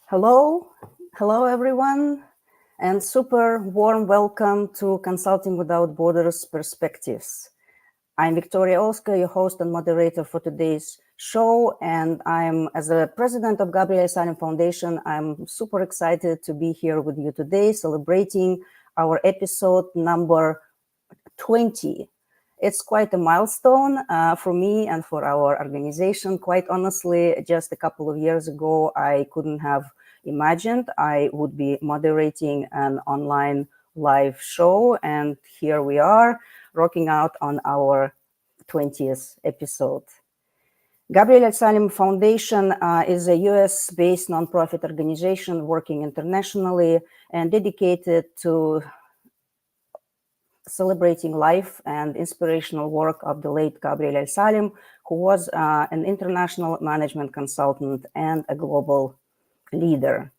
Hello, hello everyone, and super warm welcome to Consulting Without Borders Perspectives. I'm Victoria Olska, your host and moderator for today's show, and as the president of Gabriel Al-Salem Foundation, I'm super excited to be here with you today, celebrating our episode number 20. It's quite a milestone for me and for our organization. Quite honestly, just a couple of years ago, I couldn't have imagined I would be moderating an online live show. And here we are, rocking out on our 20th episode. Gabriel Al-Salem Foundation is a US-based nonprofit organization working internationally and dedicated to celebrating life and inspirational work of the late Gabriel Al-Salem, who was an international management consultant and a global leader.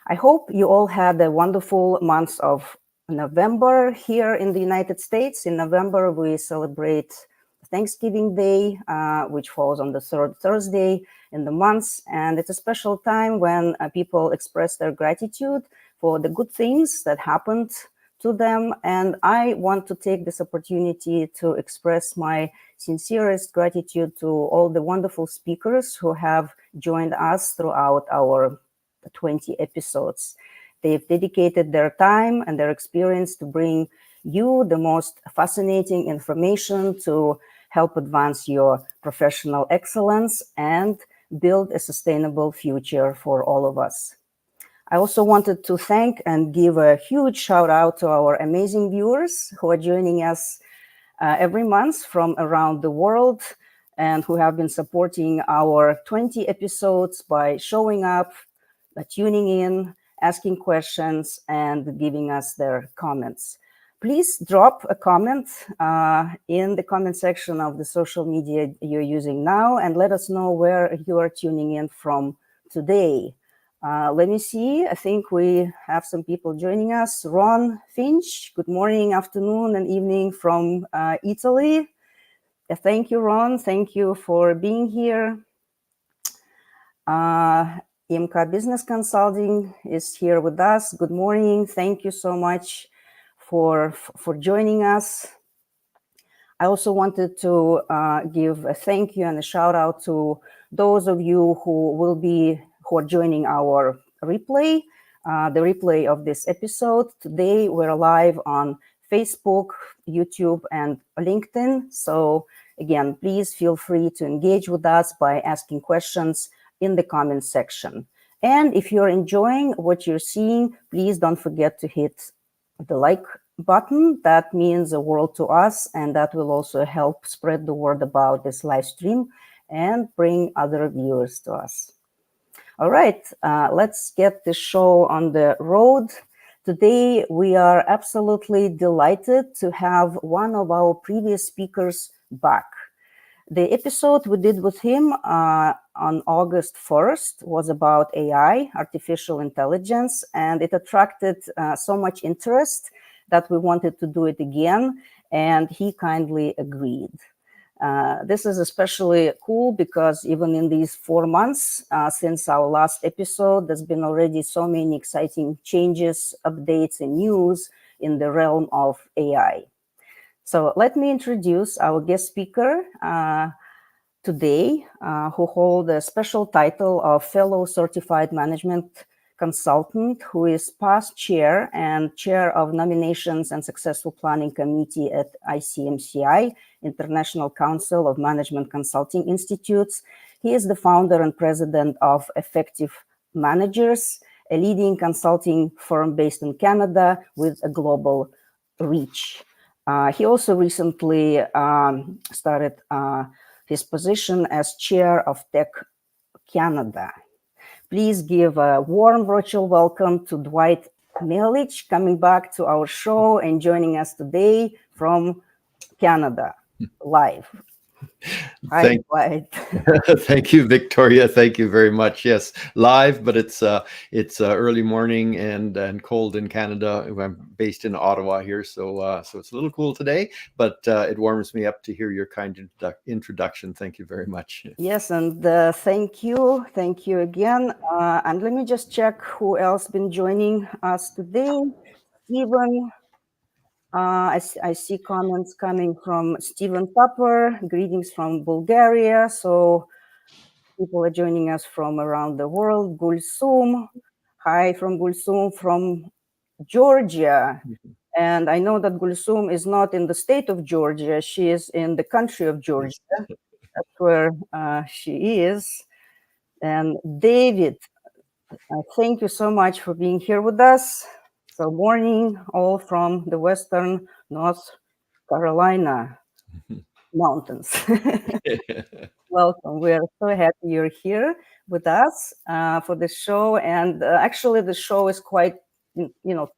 I hope you all had a wonderful month of November here in the United States. In November, we celebrate Thanksgiving Day, which falls on the third Thursday in the month. And it's a special time when people express their gratitude for the good things that happened to them. And I want to take this opportunity to express my sincerest gratitude to all the wonderful speakers who have joined us throughout our 20 episodes. They've dedicated their time and their experience to bring you the most fascinating information to help advance your professional excellence and build a sustainable future for all of us. I also wanted to thank and give a huge shout out to our amazing viewers who are joining us every month from around the world and who have been supporting our 20 episodes by showing up, tuning in, asking questions, and giving us their comments. Please drop a comment in the comment section of the social media you're using now and let us know where you are tuning in from today. Let me see. I think we have some people joining us. Ron Finch, good morning, afternoon, and evening from Italy. Thank you, Ron. Thank you for being here. IMCA Business Consulting is here with us. Good morning. Thank you so much for joining us. I also wanted to give a thank you and a shout out to those of you who are joining our replay, the replay of this episode. Today, we're live on Facebook, YouTube, and LinkedIn. So again, please feel free to engage with us by asking questions in the comments section. And if you're enjoying what you're seeing, please don't forget to hit the like button. That means the world to us, and that will also help spread the word about this live stream and bring other viewers to us. All right, let's get the show on the road. Today, we are absolutely delighted to have one of our previous speakers back. The episode we did with him on August 1st was about AI, artificial intelligence, and it attracted so much interest that we wanted to do it again, and he kindly agreed. This is especially cool because even in these 4 months since our last episode, there's been already so many exciting changes, updates, and news in the realm of AI. So let me introduce our guest speaker today, who holds a special title of Fellow Certified Management Consultant, who is past chair and chair of Nominations and Successful Planning Committee at ICMCI, International Council of Management Consulting Institutes. He is the founder and president of Effective Managers, a leading consulting firm based in Canada with a global reach. He also recently started his position as chair of Tech Canada. Please give a warm virtual welcome to Dwight Mihalicz, coming back to our show and joining us today from Canada, live. Hi, Dwight. Thank you, Victoria. Thank you very much. Yes, live, but it's early morning and cold in Canada. I'm based in Ottawa here, so it's a little cool today, but it warms me up to hear your kind introduction. Thank you very much. Yes, and thank you again. And let me just check who else been joining us today. Stephen, I see comments coming from Stephen Tupper. Greetings from Bulgaria. So people are joining us from around the world. Gulsum, hi from Gulsum from Georgia. And I know that Gulsum is not in the state of Georgia. She is in the country of Georgia. That's where she is. And David, thank you so much for being here with us. So morning, all from the Western North Carolina mountains. Welcome. We're so happy you're here with us for the show. And actually, the show is quite,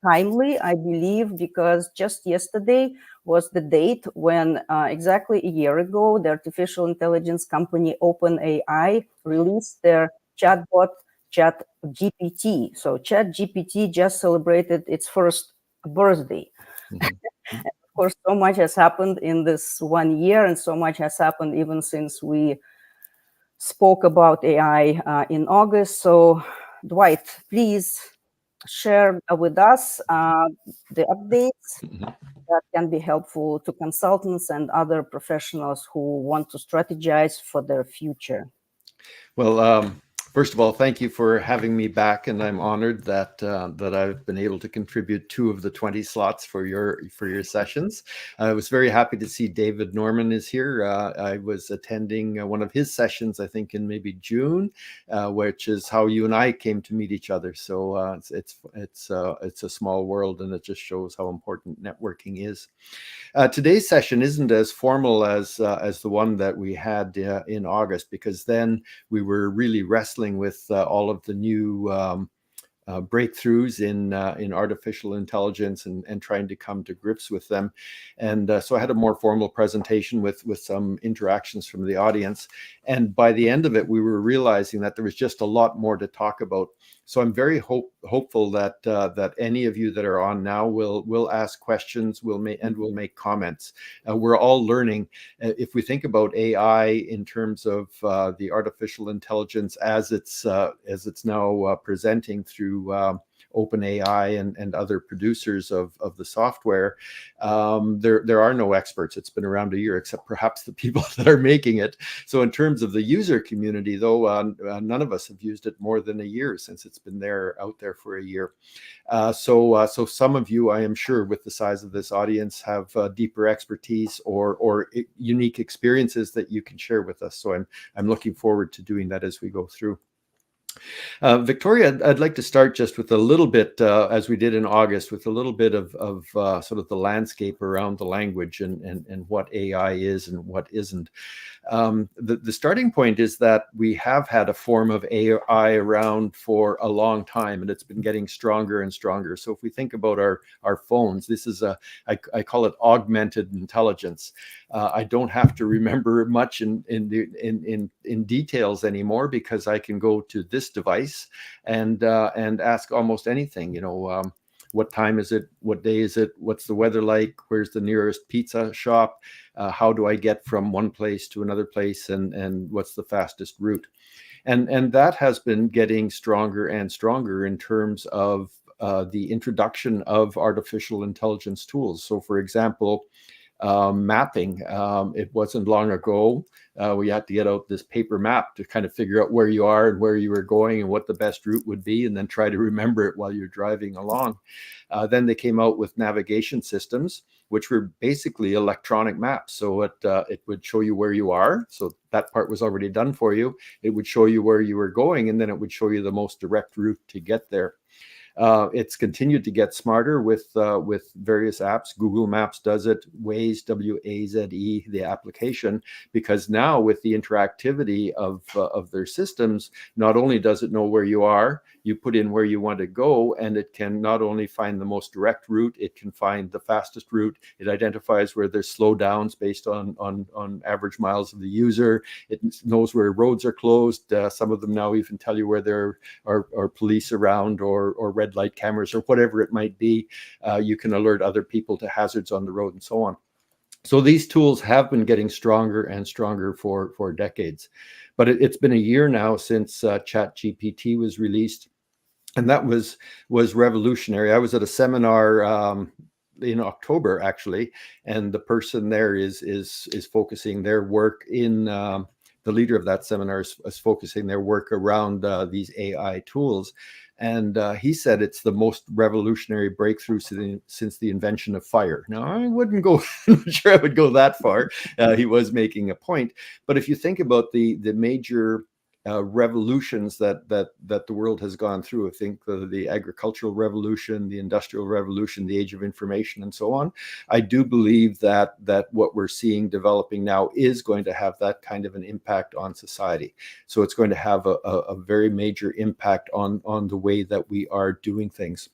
timely, I believe, because just yesterday was the date when exactly a year ago, the artificial intelligence company OpenAI released their chatbot ChatGPT. So ChatGPT just celebrated its first birthday. Of course, so much has happened in this 1 year, and so much has happened even since we spoke about AI in August. So, Dwight, please share with us the updates that can be helpful to consultants and other professionals who want to strategize for their future. Well, first of all, thank you for having me back, and I'm honored that I've been able to contribute 2 of the 20 slots for your sessions. I was very happy to see David Norman is here. I was attending one of his sessions, I think in maybe June, which is how you and I came to meet each other. So it's a small world, and it just shows how important networking is. Today's session isn't as formal as the one that we had in August, because then we were really wrestling with all of the new breakthroughs in artificial intelligence and trying to come to grips with them. And so I had a more formal presentation with some interactions from the audience. And by the end of it, we were realizing that there was just a lot more to talk about. So I'm very hopeful that that any of you that are on now will ask questions, will make comments. We're all learning. If we think about AI in terms of the artificial intelligence as it's now presenting through OpenAI and other producers of the software, there are no experts. It's been around a year, except perhaps the people that are making it. So in terms of the user community, though, none of us have used it more than a year since it's been out there for a year. So some of you, I am sure, with the size of this audience, have deeper expertise or unique experiences that you can share with us. So I'm looking forward to doing that as we go through. Victoria, I'd like to start just with a little bit, as we did in August, with a little bit of sort of the landscape around the language and what AI is and what isn't. The starting point is that we have had a form of AI around for a long time, and it's been getting stronger and stronger. So if we think about our phones, this is I call it augmented intelligence. I don't have to remember much in details anymore, because I can go to this device and ask almost anything. What time is it? What day is it? What's the weather like? Where's the nearest pizza shop? How do I get from one place to another place? And what's the fastest route? And that has been getting stronger and stronger in terms of the introduction of artificial intelligence tools. So, for example, mapping. It wasn't long ago we had to get out this paper map to kind of figure out where you are and where you were going and what the best route would be, and then try to remember it while you're driving along. Then they came out with navigation systems, which were basically electronic maps. So it would show you where you are. So that part was already done for you. It would show you where you were going, and then it would show you the most direct route to get there. It's continued to get smarter with various apps. Google Maps does it, Waze, W-A-Z-E, the application, because now with the interactivity of their systems, not only does it know where you are, you put in where you want to go, and it can not only find the most direct route, it can find the fastest route. It identifies where there's slowdowns based on average miles of the user. It knows where roads are closed. Some of them now even tell you where there are police around, or red light cameras, or whatever it might be. You can alert other people to hazards on the road and so on. So these tools have been getting stronger and stronger for decades. But it's been a year now since ChatGPT was released, and that was revolutionary. I was at a seminar in October, actually, and the person there is focusing their work in the leader of that seminar is focusing their work around these AI tools. And he said it's the most revolutionary breakthrough since the invention of fire. Now, I wouldn't go, I'm not sure I would go that far. He was making a point. But if you think about the major revolutions that the world has gone through, I think the agricultural revolution, the industrial revolution, the age of information, and so on, I do believe that what we're seeing developing now is going to have that kind of an impact on society. So it's going to have a very major impact on the way that we are doing things.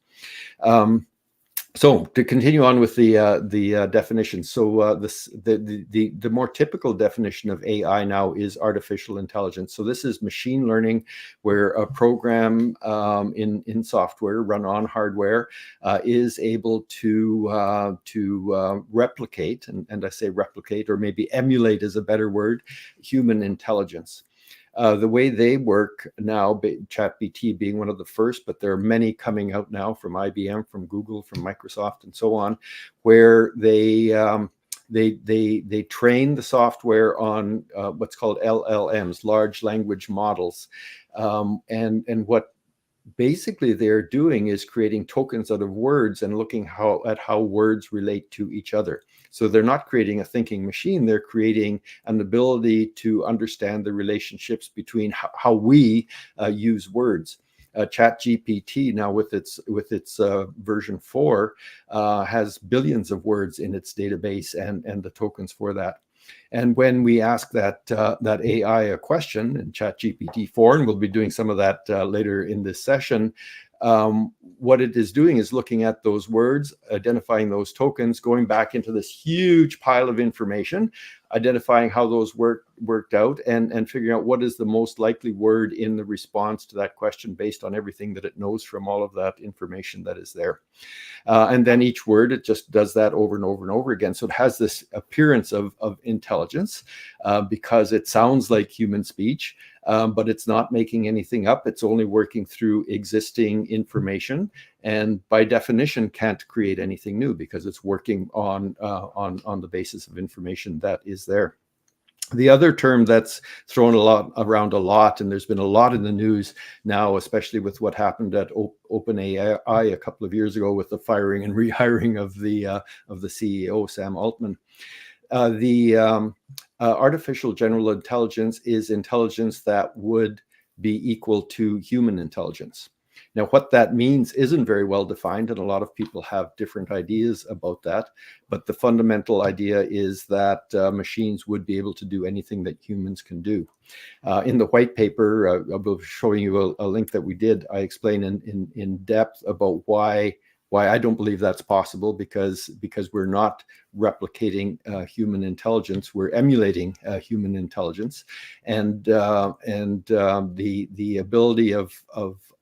So to continue on with the definition, so the more typical definition of AI now is artificial intelligence. So this is machine learning, where a program in software run on hardware is able to replicate, and I say replicate, or maybe emulate is a better word, human intelligence. The way they work now, ChatGPT being one of the first, but there are many coming out now from IBM, from Google, from Microsoft, and so on, where they train the software on what's called LLMs, large language models, and what basically they're doing is creating tokens out of words and looking at how words relate to each other. So they're not creating a thinking machine, they're creating an ability to understand the relationships between how we use words. ChatGPT now with its version 4 has billions of words in its database and the tokens for that. And when we ask that AI a question in ChatGPT 4, and we'll be doing some of that later in this session, what it is doing is looking at those words, identifying those tokens, going back into this huge pile of information, identifying how those worked out, and figuring out what is the most likely word in the response to that question based on everything that it knows from all of that information that is there. And then each word, it just does that over and over and over again. So it has this appearance of intelligence because it sounds like human speech, but it's not making anything up. It's only working through existing information, and by definition can't create anything new because it's working on the basis of information that is there. The other term that's thrown around a lot, and there's been a lot in the news now, especially with what happened at OpenAI a couple of years ago with the firing and rehiring of the CEO, Sam Altman. Artificial general intelligence is intelligence that would be equal to human intelligence. Now, what that means isn't very well defined, and a lot of people have different ideas about that. But the fundamental idea is that machines would be able to do anything that humans can do. In the white paper, I'll be showing you a link that we did. I explain in depth about why I don't believe that's possible, because we're not replicating human intelligence, we're emulating human intelligence, and the ability of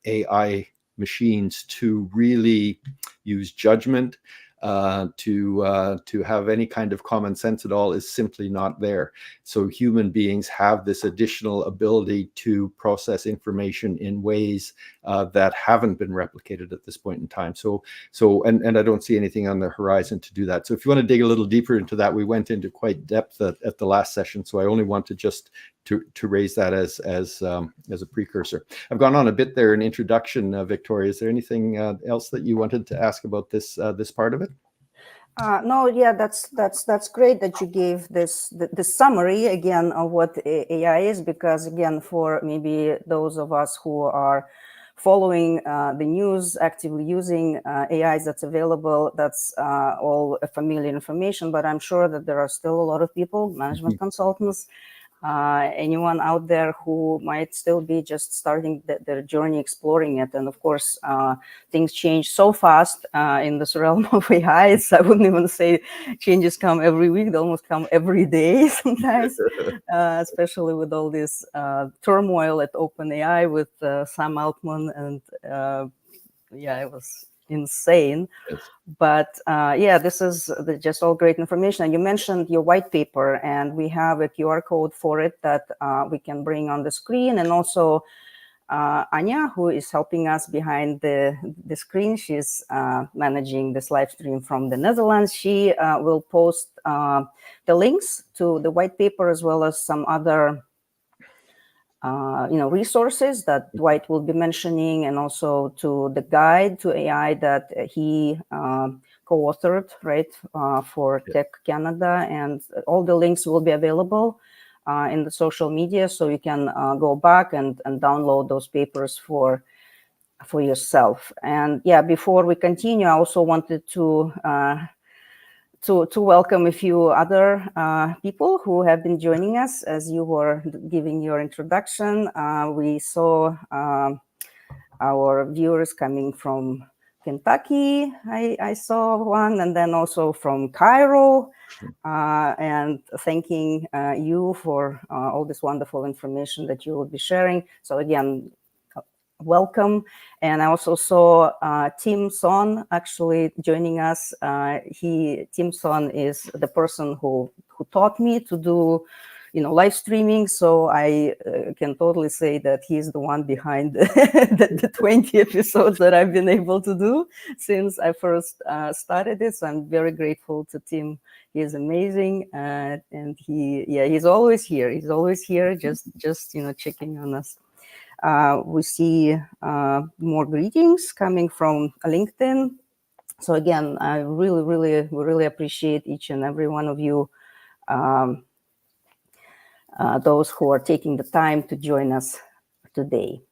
AI machines to really use judgment, to have any kind of common sense at all is simply not there. So human beings have this additional ability to process information in ways that haven't been replicated at this point in time. And I don't see anything on the horizon to do that. So if you want to dig a little deeper into that, we went into quite depth at the last session. So I only want to just to raise that as a precursor. I've gone on a bit there in introduction, Victoria. Is there anything else that you wanted to ask about this part of it? No, yeah, that's great that you gave this summary again of what AI is, because again, for maybe those of us who are following the news, actively using AIs that's available, that's all familiar information. But I'm sure that there are still a lot of people, management consultants, anyone out there who might still be just starting their journey exploring it. And of course, things change so fast in this realm of AI. I wouldn't even say changes come every week; they almost come every day sometimes, especially with all this turmoil at OpenAI with Sam Altman. And yeah, it was insane. Yes. But yeah, this is just all great information. And you mentioned your white paper, and we have a QR code for it that we can bring on the screen. And also Anya, who is helping us behind the screen, she's managing this live stream from the Netherlands. She will post the links to the white paper as well as some other resources that Dwight will be mentioning, and also to the guide to AI that he co-authored, right, for Tech Canada. And all the links will be available in the social media, so you can go back and download those papers for yourself. And yeah, before we continue, I also wanted to welcome a few other people who have been joining us as you were giving your introduction. We saw our viewers coming from Kentucky. I saw one, and then also from Cairo. And thanking you for all this wonderful information that you will be sharing. So again, welcome. And I also saw Tim Son actually joining us. Tim Son is the person who taught me to do live streaming, so I can totally say that he's the one behind the 20 episodes that I've been able to do since I first started it. So I'm very grateful to Tim. He is amazing, and he's always here. He's always here, just checking on us. We see more greetings coming from LinkedIn. So again, I really appreciate each and every one of you, those who are taking the time to join us today.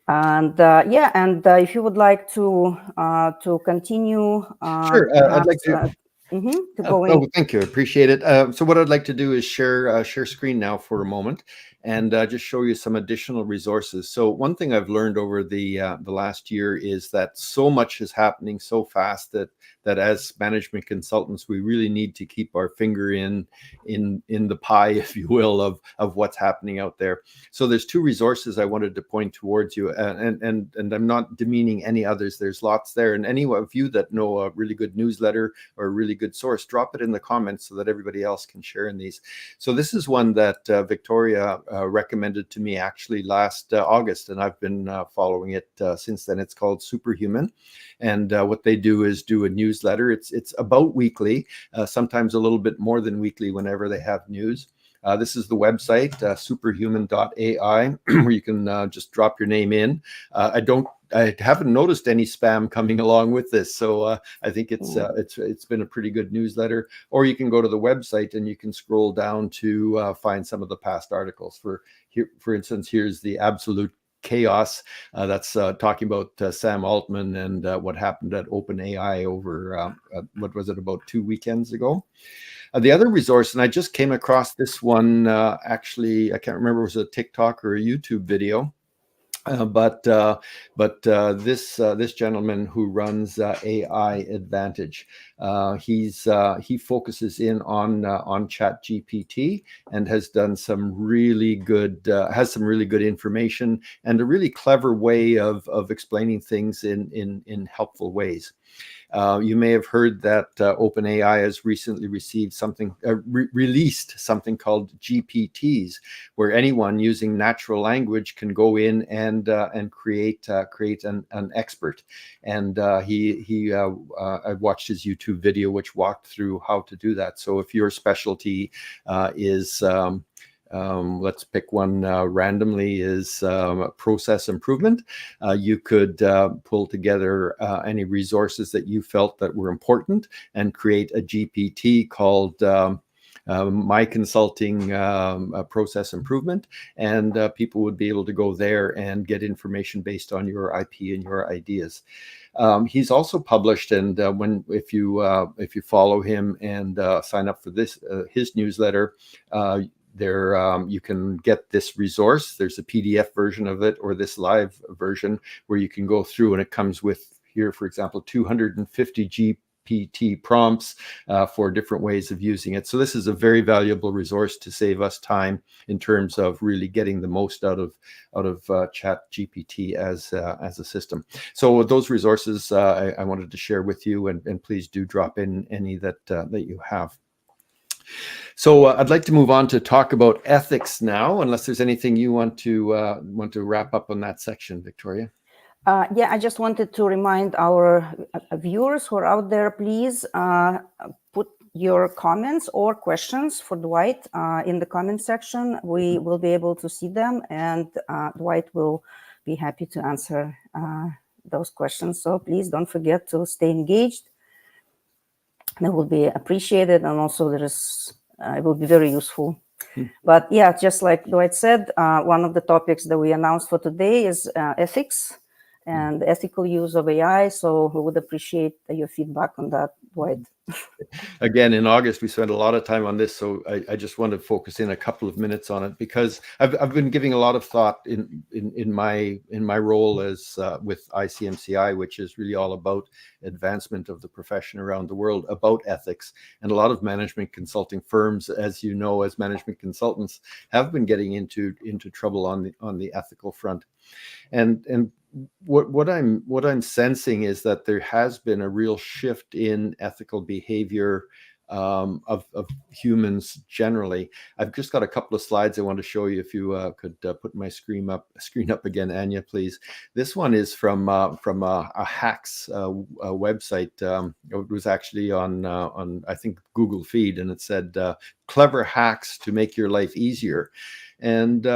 And if you would like to continue, Sure, I'd like to. to go in. Oh, thank you. I appreciate it. So what I'd like to do is share screen now for a moment and just show you some additional resources. So one thing I've learned over the last year is that so much is happening so fast that as management consultants, we really need to keep our finger in the pie, if you will, of what's happening out there. So there's two resources I wanted to point towards you, and I'm not demeaning any others. There's lots there, and any of you that know a really good newsletter or a really good source, drop it in the comments so that everybody else can share in these. So this is one that Victoria recommended to me actually last August, and I've been following it since then. It's called Superhuman, and what they do is do a newsletter. It's about weekly, sometimes a little bit more than weekly whenever they have news. This is the website, superhuman.ai, where you can just drop your name in. I haven't noticed any spam coming along with this, so I think it's been a pretty good newsletter. Or you can go to the website and you can scroll down to find some of the past articles. For instance, here's the absolute chaos that's talking about Sam Altman and what happened at OpenAI over what was it, about 2 weekends ago. The other resource, and I just came across this one, actually, I can't remember if it was a TikTok or a YouTube video. But this gentleman who runs AI Advantage, he focuses in on ChatGPT and has done some really good information and a really clever way of explaining things in helpful ways. You may have heard that OpenAI has recently received released something called GPTs, where anyone using natural language can go in and create an expert. And I watched his YouTube video, which walked through how to do that. So if your specialty is let's pick one randomly, is process improvement. You could pull together any resources that you felt that were important and create a GPT called My Consulting Process Improvement, and people would be able to go there and get information based on your IP and your ideas. He's also published, and if you follow him and sign up for his newsletter, you can get this resource. There's a PDF version of it or this live version where you can go through, and it comes with here, for example, 250 GPT prompts for different ways of using it. So this is a very valuable resource to save us time in terms of really getting the most out of Chat GPT as a system. So those resources I wanted to share with you, and please do drop in any that you have. So I'd like to move on to talk about ethics now, unless there's anything you want to wrap up on that section, Victoria. Yeah, I just wanted to remind our viewers who are out there, please put your comments or questions for Dwight in the comment section. We will be able to see them, and Dwight will be happy to answer those questions. So please don't forget to stay engaged. That will be appreciated, and also it will be very useful. But yeah, just like Dwight said, one of the topics that we announced for today is ethics and ethical use of AI. So we would appreciate your feedback on that, Dwight. Again, in August, we spent a lot of time on this, so I just want to focus in a couple of minutes on it, because I've been giving a lot of thought in my role as with ICMCI, which is really all about advancement of the profession around the world, about ethics. And a lot of management consulting firms, as you know, as management consultants, have been getting into trouble on the ethical front. And what I'm sensing is that there has been a real shift in ethical behavior of humans generally. I've just got a couple of slides I want to show you. If you could put my screen up again, Anya, please. This one is from a hacks website. It was actually on I think Google Feed, and it said clever hacks to make your life easier. And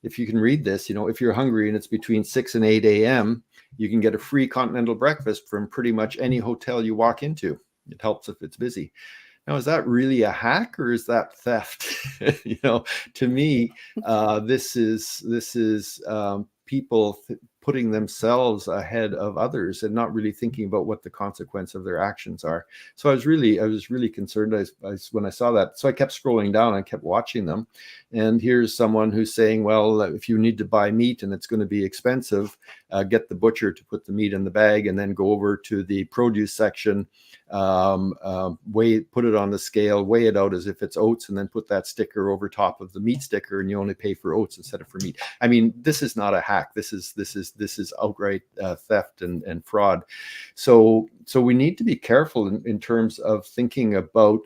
if you can read this, if you're hungry and it's between 6 and 8 a.m., you can get a free continental breakfast from pretty much any hotel you walk into. It helps if it's busy. Now, is that really a hack, or is that theft? To me, this is people putting themselves ahead of others and not really thinking about what the consequence of their actions are. So I was really concerned when I saw that. So I kept scrolling down and kept watching them. And here's someone who's saying, well, if you need to buy meat and it's going to be expensive, get the butcher to put the meat in the bag and then go over to the produce section, put it on the scale, weigh it out as if it's oats, and then put that sticker over top of the meat sticker, and you only pay for oats instead of for meat. I mean, this is not a hack. This is outright theft and fraud. So we need to be careful in terms of thinking about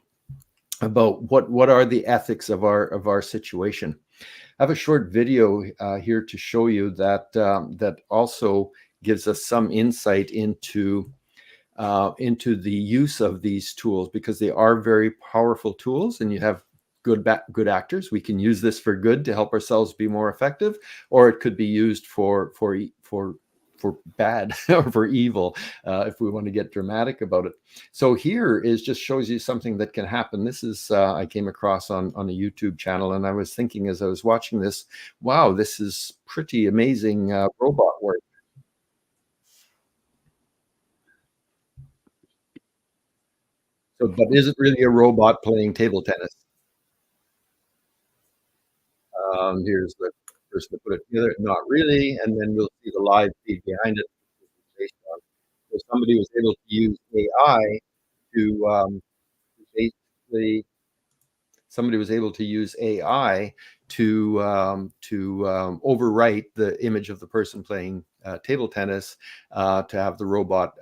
what are the ethics of our situation. I have a short video here to show you that also gives us some insight into the use of these tools, because they are very powerful tools, and you have good actors. We can use this for good to help ourselves be more effective, or it could be used for bad or for evil, if we want to get dramatic about it. So here just shows you something that can happen. This is I came across on a YouTube channel, and I was thinking as I was watching this, wow, this is pretty amazing robot work. So, but is it really a robot playing table tennis? Here's the person to put it together. Not really. And then we'll see the live feed behind it. Based on, so somebody was able to use AI to basically, somebody was able to use AI to overwrite the image of the person playing table tennis to have the robot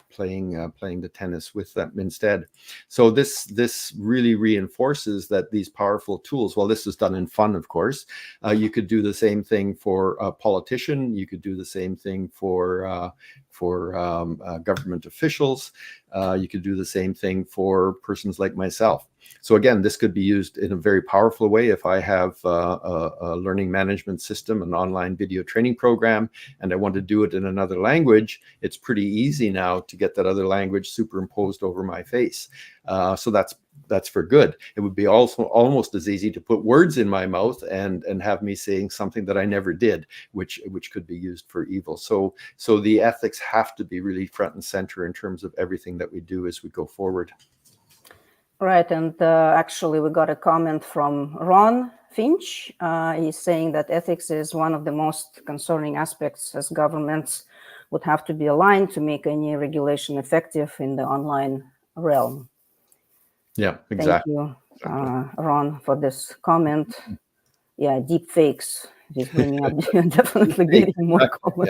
playing the tennis with them instead. So this really reinforces that these powerful tools, well, this is done in fun, of course. You could do the same thing for a politician. You could do the same thing for government officials. You could do the same thing for persons like myself. So again, this could be used in a very powerful way. If I have a learning management system, an online video training program, and I want to do it in another language, it's pretty easy now to get that other language superimposed over my face. So that's for good. It would be also almost as easy to put words in my mouth and have me saying something that I never did, which could be used for evil. So the ethics have to be really front and center in terms of everything that we do as we go forward. Right, and actually we got a comment from Ron Finch. He's saying that ethics is one of the most concerning aspects, as governments would have to be aligned to make any regulation effective in the online realm. Yeah, Thank exactly. you, Ron, for this comment. Yeah, deep fakes is bringing up definitely getting more common.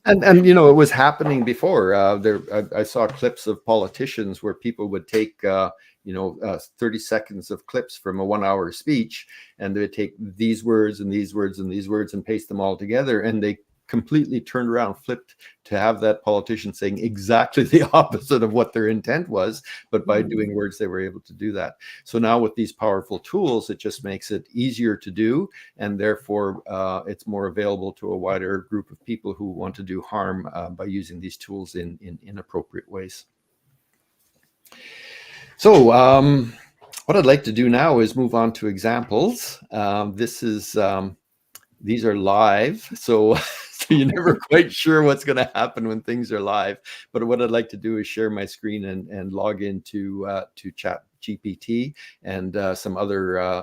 And you know, it was happening before. I saw clips of politicians where people would take 30 seconds of clips from a 1 hour speech, and they would take these words and these words and these words and paste them all together, and they completely turned around, flipped to have that politician saying exactly the opposite of what their intent was, but by doing words they were able to do that. So now with these powerful tools, it just makes it easier to do, and therefore it's more available to a wider group of people who want to do harm by using these tools in inappropriate ways. So what I'd like to do now is move on to examples. These are live, so you're never quite sure what's going to happen when things are live. But what I'd like to do is share my screen and log into to ChatGPT and some other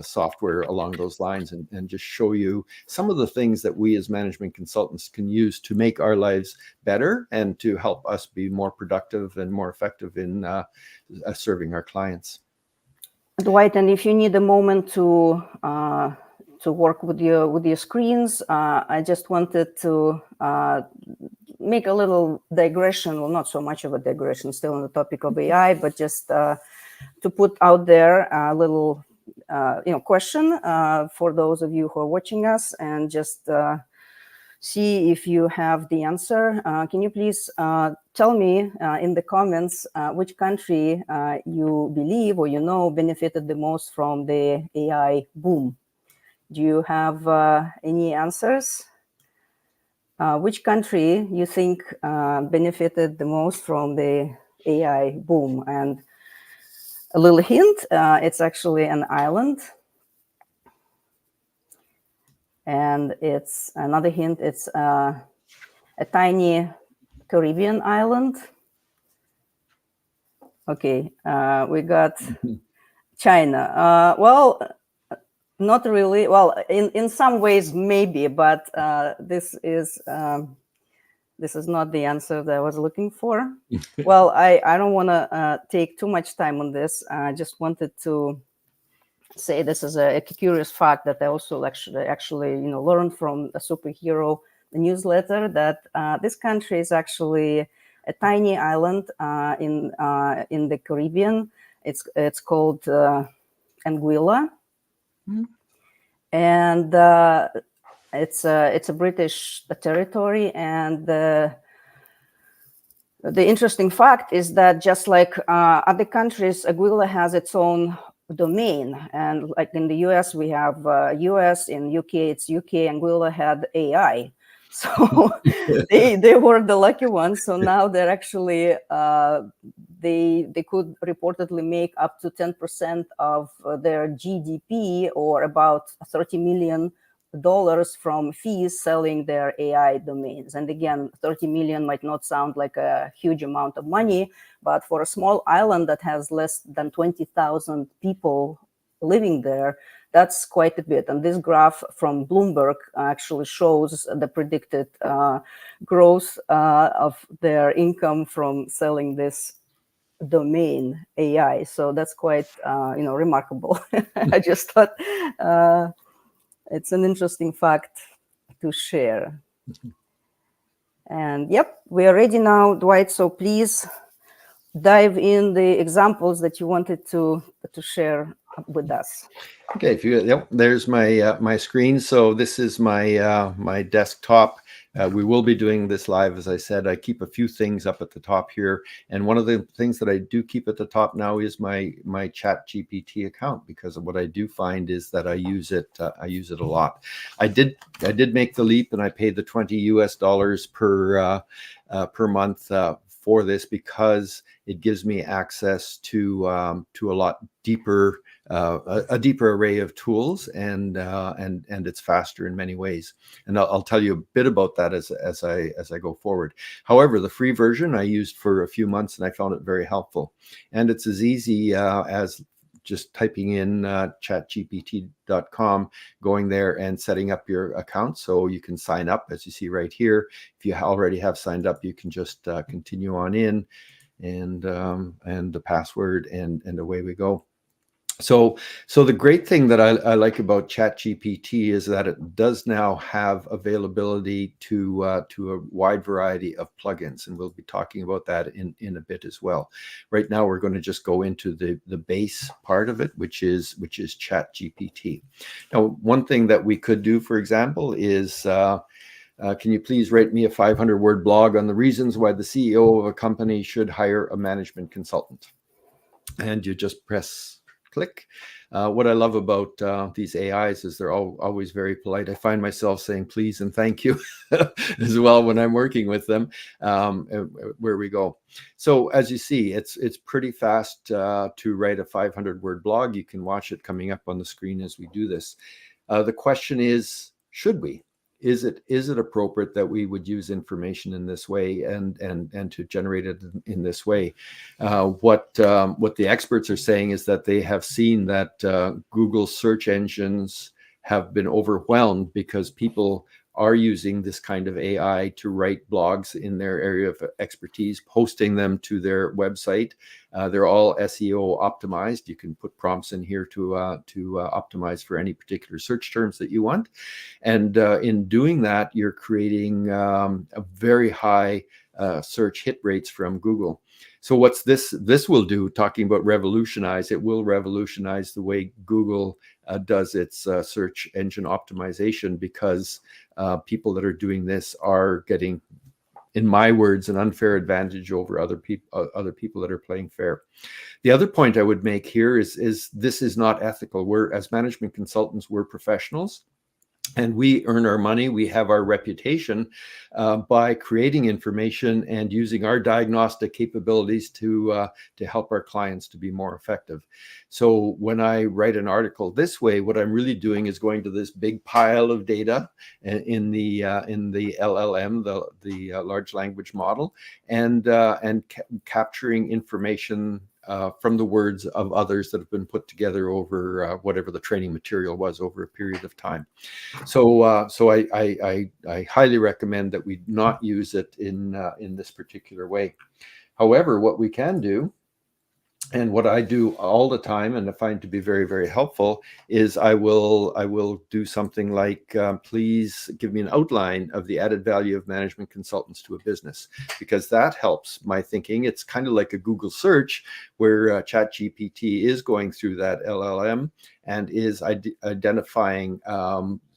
software along those lines, and just show you some of the things that we as management consultants can use to make our lives better and to help us be more productive and more effective in serving our clients. Dwight, and if you need a moment to work with your screens, I just wanted to make a little digression, well, not so much of a digression, still on the topic of AI, but just to put out there a little question for those of you who are watching us, and just see if you have the answer. Can you please tell me in the comments which country you believe or you know benefited the most from the AI boom? Do you have any answers? Which country you think benefited the most from the AI boom? And a little hint, it's actually an island. And it's another hint, it's a tiny Caribbean island. Okay, we got China. Well, not really. Well, in some ways, maybe, but this is not the answer that I was looking for. Well, I don't want to take too much time on this. I just wanted to say this is a curious fact that I also actually learned from a superhero newsletter, that this country is actually a tiny island in the Caribbean. It's called Anguilla. And it's a British territory. And the interesting fact is that just like other countries, Anguilla has its own domain. And like in the US, we have US, in UK, it's UK. Anguilla had AI. So they were the lucky ones. So now they're actually, they could reportedly make up to 10% of their GDP, or about $30 million from fees selling their AI domains. And again, 30 million might not sound like a huge amount of money, but for a small island that has less than 20,000 people living there, that's quite a bit. And this graph from Bloomberg actually shows the predicted growth of their income from selling this domain AI. So that's quite remarkable. I just thought it's an interesting fact to share. And yep, we are ready now, Dwight. So please dive in the examples that you wanted to share with us. Okay, there's my my screen. So this is my my desktop. We will be doing this live, as I said. I keep a few things up at the top here, and one of the things that I do keep at the top now is my ChatGPT account, because of what I do find is that I use it a lot. I did make the leap, and I paid the $20 per month for this because it gives me access to a lot deeper, a deeper array of tools, and it's faster in many ways. And I'll tell you a bit about that as I go forward. However, the free version I used for a few months, and I found it very helpful. And it's as easy as just typing in chatgpt.com, going there and setting up your account. So you can sign up, as you see right here. If you already have signed up, you can just continue on in, and the password, and away we go. So the great thing that I like about ChatGPT is that it does now have availability to a wide variety of plugins, and we'll be talking about that in a bit as well. Right now, we're going to just go into the base part of it, which is ChatGPT. Now, one thing that we could do, for example, is can you please write me a 500-word blog on the reasons why the CEO of a company should hire a management consultant? And you just press click. What I love about these AIs is they're always very polite. I find myself saying please and thank you as well when I'm working with them. Where we go. So as you see, it's pretty fast to write a 500-word blog. You can watch it coming up on the screen as we do this. The question is, should we? Is it appropriate that we would use information in this way and to generate it in this way? What the experts are saying is that they have seen that Google search engines have been overwhelmed because people are using this kind of AI to write blogs in their area of expertise, posting them to their website. They're all SEO optimized. You can put prompts in here to optimize for any particular search terms that you want. And in doing that, you're creating a very high search hit rates from Google. So what's this will do, talking about revolutionize, it will revolutionize the way Google does its search engine optimization, because people that are doing this are getting, in my words, an unfair advantage over other people that are playing fair. The other point I would make here is this is not ethical. We're, as management consultants, we're professionals. And we earn our money, we have our reputation by creating information and using our diagnostic capabilities to help our clients to be more effective. So when I write an article this way, what I'm really doing is going to this big pile of data in the LLM, the large language model, and capturing information from the words of others that have been put together over whatever the training material was over a period of time. So I highly recommend that we not use it in this particular way. However, what we can do, and what I do all the time, and I find to be very, very helpful, is I will do something like, please give me an outline of the added value of management consultants to a business, because that helps my thinking. It's kind of like a Google search where ChatGPT is going through that LLM and is identifying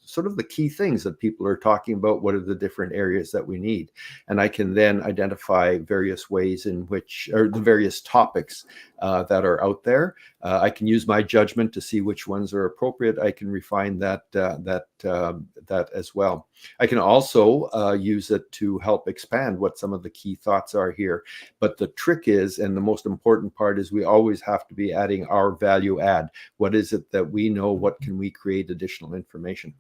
sort of the key things that people are talking about. What are the different areas that we need? And I can then identify various ways in which, or the various topics that are out there. I can use my judgment to see which ones are appropriate. I can refine that as well. I can also use it to help expand what some of the key thoughts are here. But the trick is, and the most important part is, we always have to be adding our value add. What is it that we know? What can we create additional information?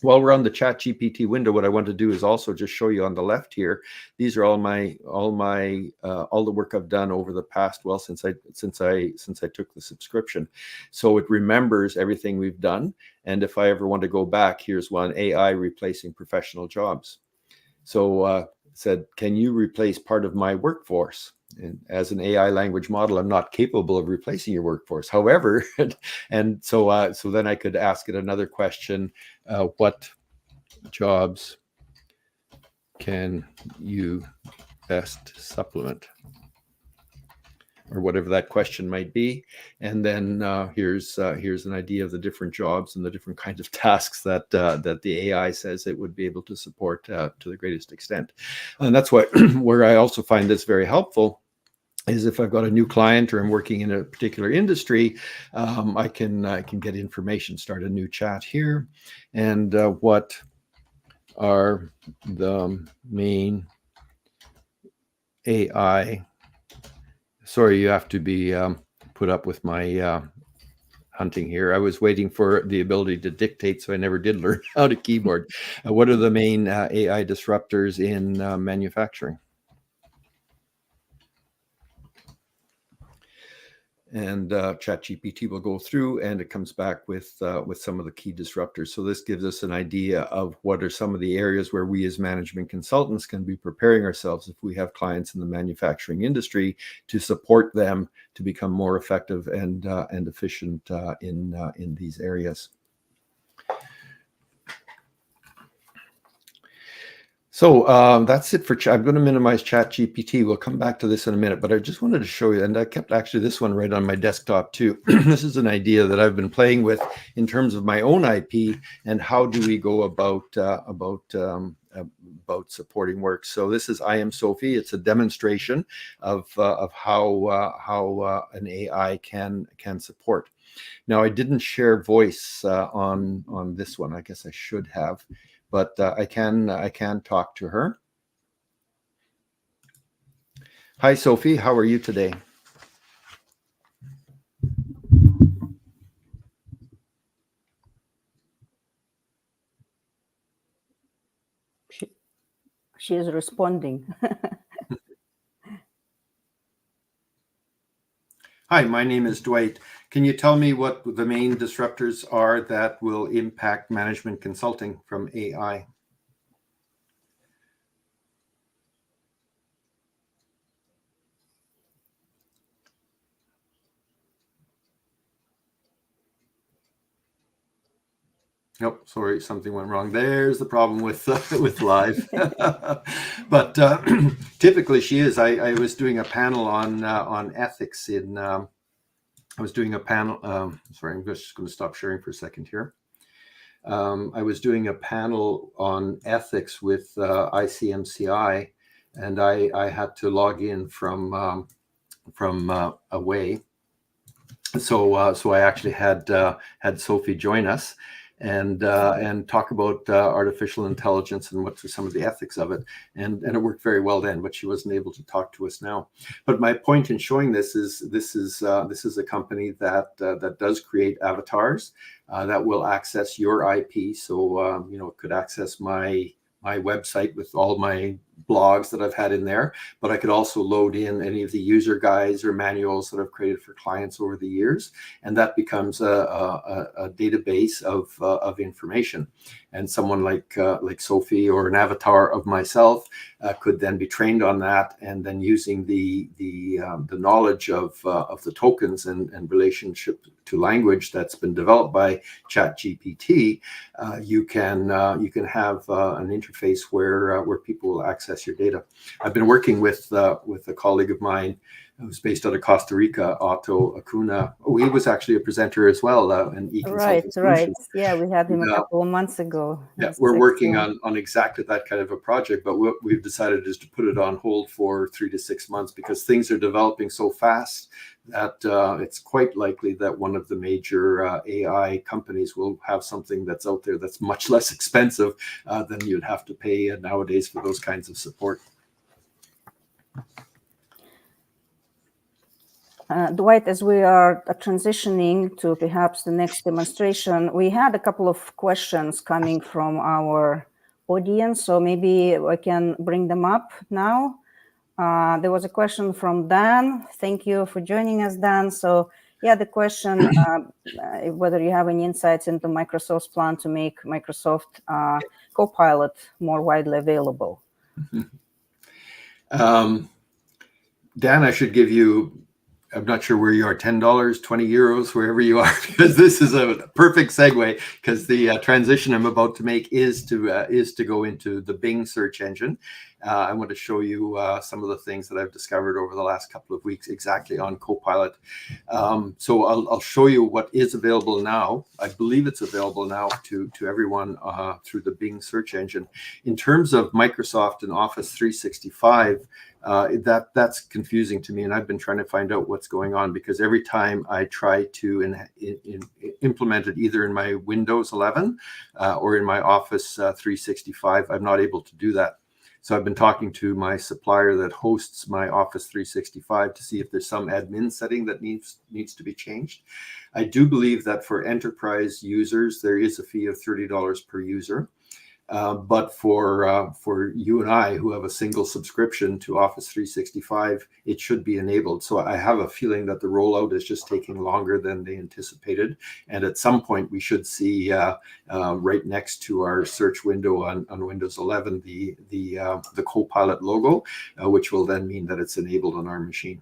While we're on the ChatGPT window, what I want to do is also just show you on the left here. These are all the work I've done over the past, well, since I took the subscription. So it remembers everything we've done. And if I ever want to go back, here's one: AI replacing professional jobs. So said, can you replace part of my workforce? And as an AI language model, I'm not capable of replacing your workforce. However, and so then I could ask it another question: what jobs can you best supplement? Or whatever that question might be. And then here's an idea of the different jobs and the different kinds of tasks that the AI says it would be able to support to the greatest extent. And that's why where I also find this very helpful is if I've got a new client or I'm working in a particular industry, I can get information, start a new chat here. And what are the main AI. Sorry, you have to be put up with my hunting here. I was waiting for the ability to dictate, so I never did learn how to keyboard. What are the main AI disruptors in manufacturing? And ChatGPT will go through, and it comes back with some of the key disruptors. So this gives us an idea of what are some of the areas where we as management consultants can be preparing ourselves if we have clients in the manufacturing industry to support them to become more effective and efficient in these areas. So that's it for chat. I'm going to minimize ChatGPT. We'll come back to this in a minute, but I just wanted to show you, and I kept actually this one right on my desktop too. This is an idea that I've been playing with in terms of my own IP and how do we go about supporting work. So this is I Am Sophie. It's a demonstration of how an AI can support. Now, I didn't share voice on this one. I guess I should have. But I can talk to her. Hi, Sophie. How are you today? She is responding. Hi, my name is Dwight. Can you tell me what the main disruptors are that will impact management consulting from AI? Nope, sorry, something went wrong. There's the problem with live. But typically she is. I was doing a panel on ethics in. I was doing a panel. Sorry, I'm just going to stop sharing for a second here. I was doing a panel on ethics with ICMCI, and I had to log in from away. So I actually had Sophie join us and talk about artificial intelligence and what are some of the ethics of it, and it worked very well then. But she wasn't able to talk to us now. But my point in showing this is a company that does create avatars that will access your IP. So it could access my website with all my blogs that I've had in there, but I could also load in any of the user guides or manuals that I've created for clients over the years, and that becomes a database of information. And someone like Sophie or an avatar of myself could then be trained on that, and then using the knowledge of the tokens and relationship to language that's been developed by ChatGPT, you can have an interface where people will access your data. I've been working with a colleague of mine who's based out of Costa Rica, Otto Acuna. Oh, he was actually a presenter as well, an e-consulting Right. Yeah, we had him a couple of months ago. Yeah, we're working on exactly that kind of a project, but what we've decided is to put it on hold for 3 to 6 months because things are developing so fast that it's quite likely that one of the major AI companies will have something that's out there that's much less expensive than you'd have to pay nowadays for those kinds of support. Dwight, as we are transitioning to perhaps the next demonstration, we had a couple of questions coming from our audience, so maybe I can bring them up now. There was a question from Dan. Thank you for joining us, Dan. So yeah, the question, whether you have any insights into Microsoft's plan to make Microsoft Copilot more widely available. Dan, I should give you, I'm not sure where you are, $10, 20 euros, wherever you are, because this is a perfect segue, because the transition I'm about to make is to go into the Bing search engine. I want to show you some of the things that I've discovered over the last couple of weeks exactly on Copilot. So I'll show you what is available now. I believe it's available now to everyone through the Bing search engine. In terms of Microsoft and Office 365, that's confusing to me, and I've been trying to find out what's going on, because every time I try to implement it either in my Windows 11 or in my Office 365, I'm not able to do that. So I've been talking to my supplier that hosts my Office 365 to see if there's some admin setting that needs to be changed. I do believe that for enterprise users, there is a fee of $30 per user. But for you and I who have a single subscription to Office 365, it should be enabled. So I have a feeling that the rollout is just taking longer than they anticipated. And at some point, we should see right next to our search window on Windows 11 the Copilot logo, which will then mean that it's enabled on our machine.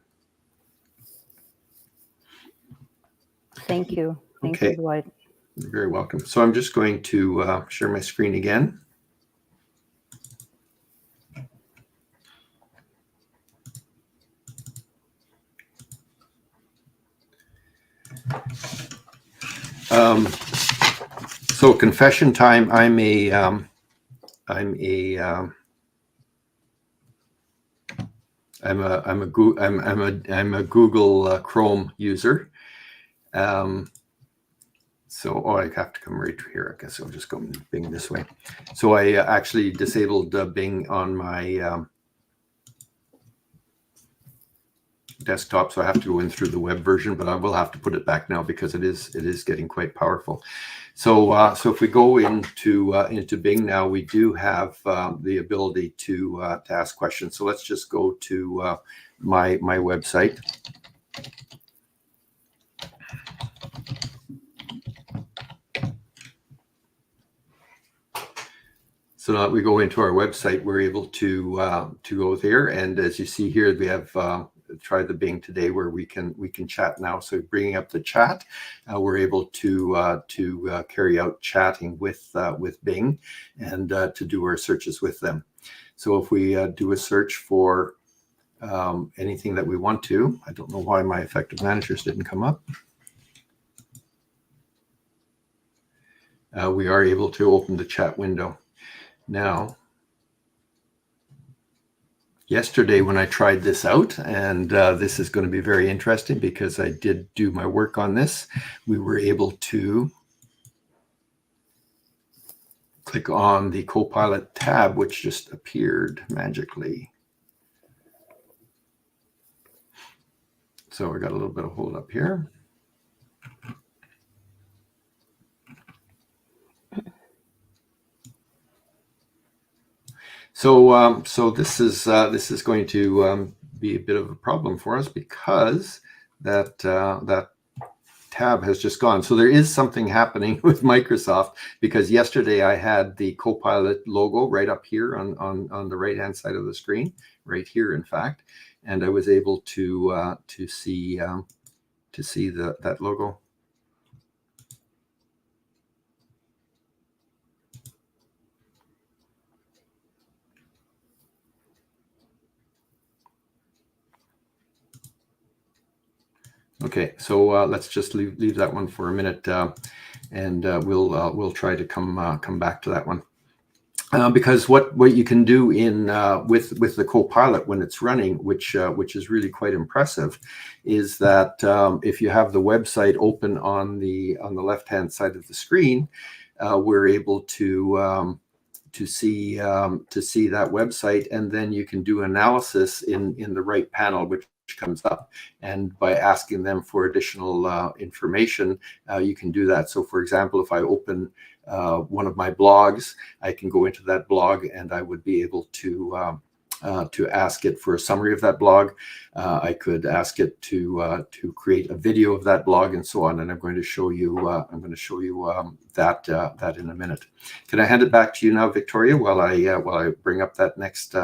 Thank you. Thank you, Dwight. You're very welcome. So I'm just going to share my screen again. So confession time. I'm a Google Chrome user. So, I have to come right here. I guess I'll just go Bing this way. So I actually disabled Bing on my desktop, so I have to go in through the web version, but I will have to put it back now because it is getting quite powerful. So so if we go into Bing now, we do have the ability to ask questions. So let's just go to my website. So now that we go into our website, we're able to go there, and as you see here, we have tried the Bing today where we can chat now. So bringing up the chat, we're able to carry out chatting with Bing and to do our searches with them. So if we do a search for anything that we want to, I don't know why my effective managers didn't come up. We are able to open the chat window. Now, yesterday when I tried this out, and this is going to be very interesting because I did do my work on this, we were able to click on the Copilot tab, which just appeared magically. So I got a little bit of hold up here. So so this is going to be a bit of a problem for us because that that tab has just gone. So there is something happening with Microsoft, because yesterday I had the Copilot logo right up here on the right hand side of the screen, right here in fact, and I was able to see that logo. Okay, so let's just leave that one for a minute, and we'll try to come back to that one, because what you can do in with the Copilot when it's running, which is really quite impressive, is that if you have the website open on the left hand side of the screen, we're able to see that website, and then you can do analysis in the right panel, which comes up, and by asking them for additional information, you can do that. So for example, if I open one of my blogs, I can go into that blog and I would be able to ask it for a summary of that blog. I could ask it to create a video of that blog, and so on. And I'm going to show you that in a minute. Can I hand it back to you now, Victoria, while I bring up that next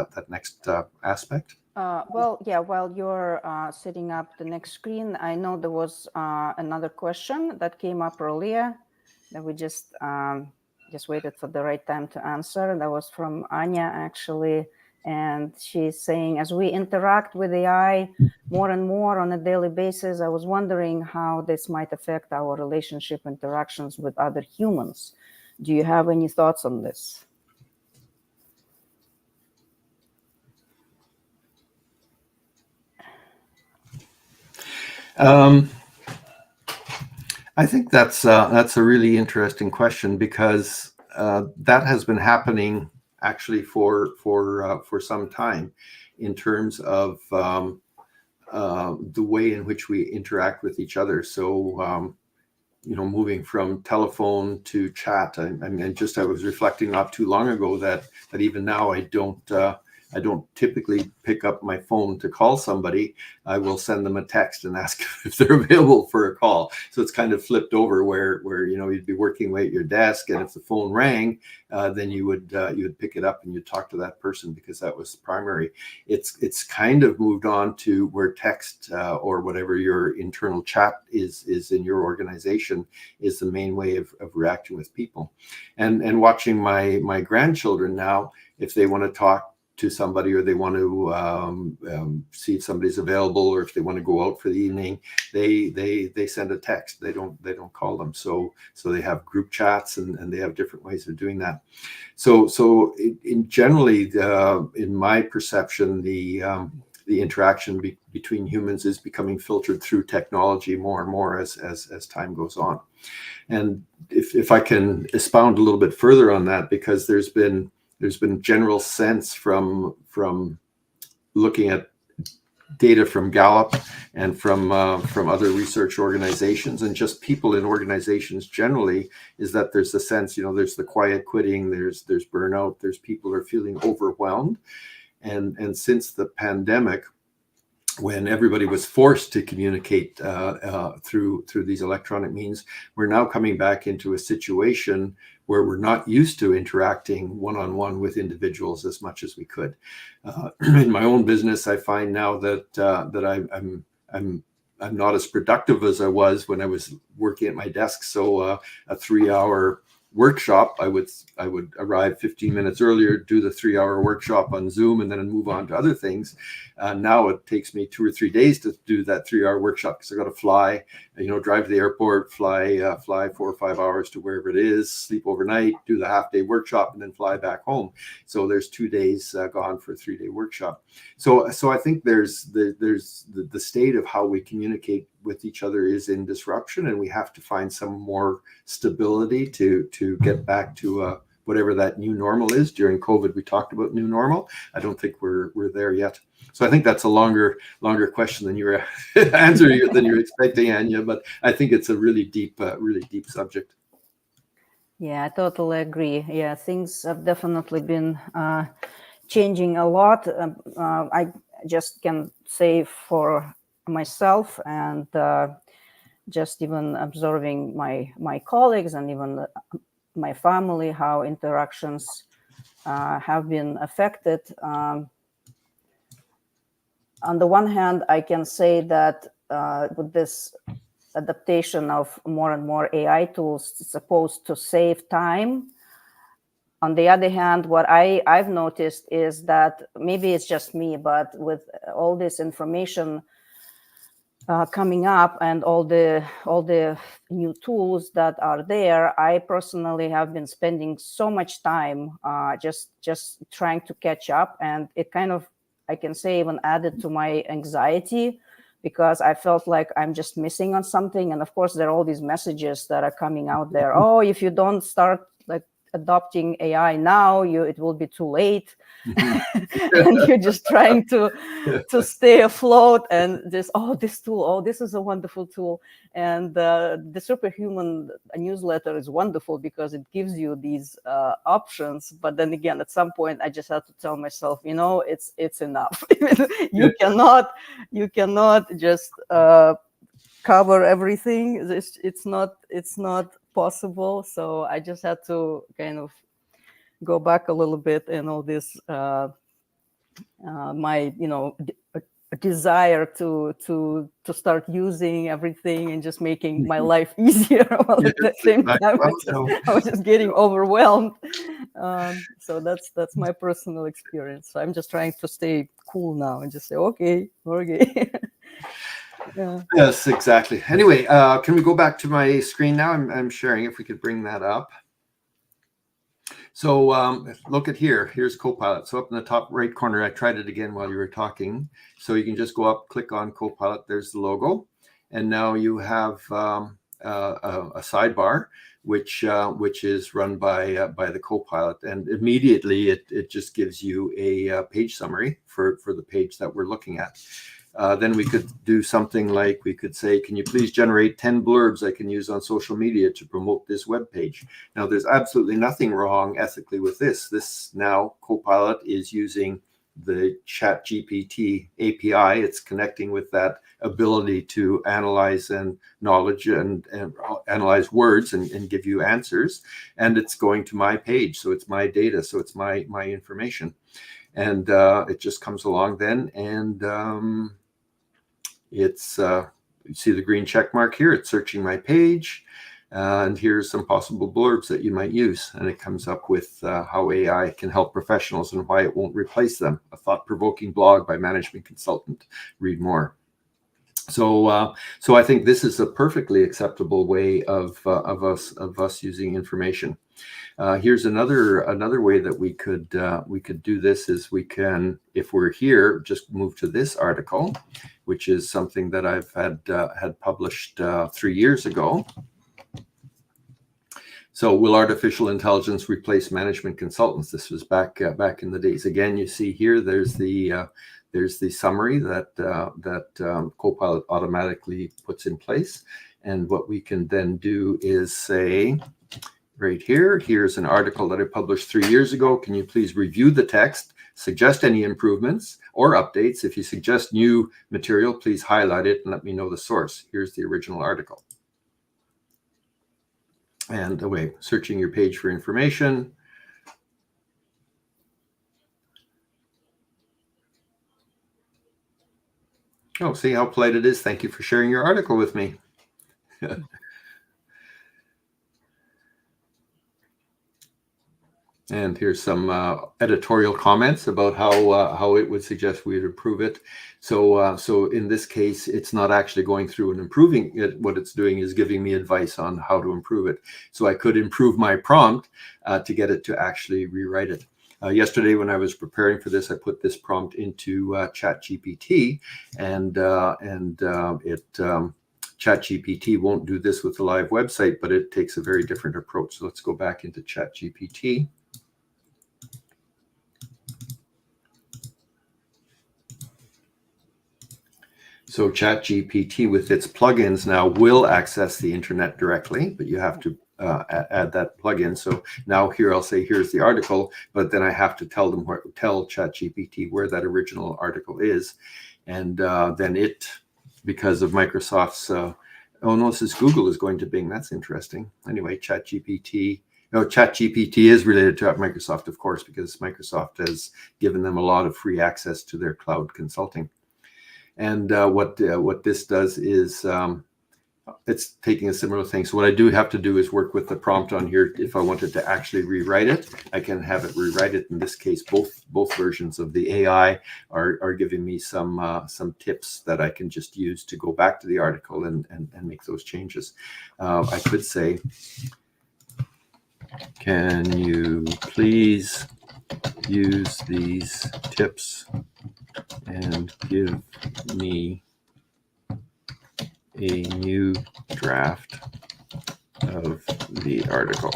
aspect? Well, yeah, while you're setting up the next screen, I know there was another question that came up earlier that we just waited for the right time to answer. That was from Anya, actually. And she's saying, as we interact with AI more and more on a daily basis, I was wondering how this might affect our relationship interactions with other humans. Do you have any thoughts on this? I think that's a really interesting question, because that has been happening actually for some time, in terms of the way in which we interact with each other. So moving from telephone to chat. I was reflecting not too long ago that even now I don't typically pick up my phone to call somebody. I will send them a text and ask if they're available for a call. So it's kind of flipped over where you'd be working away at your desk, and if the phone rang, then you would pick it up and you'd talk to that person because that was primary. It's kind of moved on to where text or whatever your internal chat is in your organization is the main way of reacting with people. And watching my grandchildren now, if they want to talk to somebody, or they want to see if somebody's available, or if they want to go out for the evening, they send a text. They don't call them. So they have group chats, and they have different ways of doing that. So in generally, in my perception, the interaction between humans is becoming filtered through technology more and more as time goes on. And if I can expound a little bit further on that, because there's been general sense from looking at data from Gallup and from other research organizations, and just people in organizations generally, is that there's a sense, there's the quiet quitting, there's burnout, there's people who are feeling overwhelmed. And since the pandemic, when everybody was forced to communicate through these electronic means, we're now coming back into a situation where we're not used to interacting one-on-one with individuals as much as we could. In my own business, I find now that I'm not as productive as I was when I was working at my desk. So a 3-hour workshop, I would arrive 15 minutes earlier, do the 3-hour workshop on Zoom, and then move on to other things. Now it takes me 2 or 3 days to do that 3-hour workshop, because I got to fly, drive to the airport, fly 4 or 5 hours to wherever it is, sleep overnight, do the half-day workshop, and then fly back home. So there's 2 days gone for a 3-day workshop. So I think there's the state of how we communicate with each other is in disruption, and we have to find some more stability to get back to whatever that new normal is. During COVID, we talked about new normal. I don't think we're there yet. So I think that's a longer question than your answer than you're expecting, Anya. But I think it's a really deep subject. Yeah, I totally agree. Yeah, things have definitely been changing a lot. I just can say for myself, and just even observing my colleagues and even my family, how interactions have been affected. On the one hand, I can say that with this adaptation of more and more AI tools, it's supposed to save time. On the other hand, what I've noticed is that maybe it's just me, but with all this information coming up and all the new tools that are there, I personally have been spending so much time just trying to catch up, and it kind of, I can say, even added to my anxiety, because I felt like I'm just missing on something. And of course, there are all these messages that are coming out there. Oh, if you don't start like adopting AI now, it will be too late. And you're just trying to stay afloat, and this tool, this is a wonderful tool. And the Superhuman newsletter is wonderful because it gives you these options. But then again, at some point, I just have to tell myself, it's enough. You cannot just cover everything. It's not possible. So I just had to kind of go back a little bit, and all this my desire to start using everything and just making my life easier, while at the same time I was just getting overwhelmed. So that's my personal experience. So I'm just trying to stay cool now and just say okay. Yeah. Yes, exactly. Anyway, can we go back to my screen now? I'm sharing, if we could bring that up. So look at here. Here's Copilot. So up in the top right corner, I tried it again while you were talking. So you can just go up, click on Copilot. There's the logo. And now you have a sidebar, which is run by the Copilot, and immediately it just gives you a page summary for the page that we're looking at. Then we could do something like, we could say, can you please generate 10 blurbs I can use on social media to promote this web page? Now, there's absolutely nothing wrong ethically with this. This now Copilot is using the ChatGPT API. It's connecting with that ability to analyze and knowledge and analyze words and give you answers. And it's going to my page. So it's my data. So it's my information. And it just comes along then, and it's you see the green check mark here. It's searching my page, and here's some possible blurbs that you might use, and it comes up with how AI can help professionals and why it won't replace them. A thought-provoking blog by management consultant. Read more. So I think this is a perfectly acceptable way of us using information. Here's another way that we could do this is we can, if we're here, just move to this article, which is something that I've had published 3 years ago. So, will artificial intelligence replace management consultants? This was back in the days. Again, you see here, there's the summary that Copilot automatically puts in place, and what we can then do is say, right here, here's an article that I published 3 years ago. Can you please review the text, suggest any improvements or updates? If you suggest new material, please highlight it and let me know the source. Here's the original article. And away, searching your page for information. Oh, see how polite it is. Thank you for sharing your article with me. And here's some editorial comments about how it would suggest we would improve it. So in this case, it's not actually going through and improving it. What it's doing is giving me advice on how to improve it. So I could improve my prompt to get it to actually rewrite it. Yesterday, when I was preparing for this, I put this prompt into ChatGPT, and ChatGPT won't do this with the live website, but it takes a very different approach. So let's go back into ChatGPT. So ChatGPT with its plugins now will access the internet directly, but you have to add that plugin. So now here I'll say, here's the article, but then I have to tell ChatGPT where that original article is. And then it, because of Microsoft's, oh no, this is Google is going to Bing. That's interesting. Anyway, ChatGPT is related to Microsoft, of course, because Microsoft has given them a lot of free access to their cloud consulting. And what this does is it's taking a similar thing. So what I do have to do is work with the prompt on here. If I wanted to actually rewrite it, I can have it rewrite it. In this case, both versions of the AI are giving me some tips that I can just use to go back to the article and make those changes. I could say, can you please use these tips and give me a new draft of the article?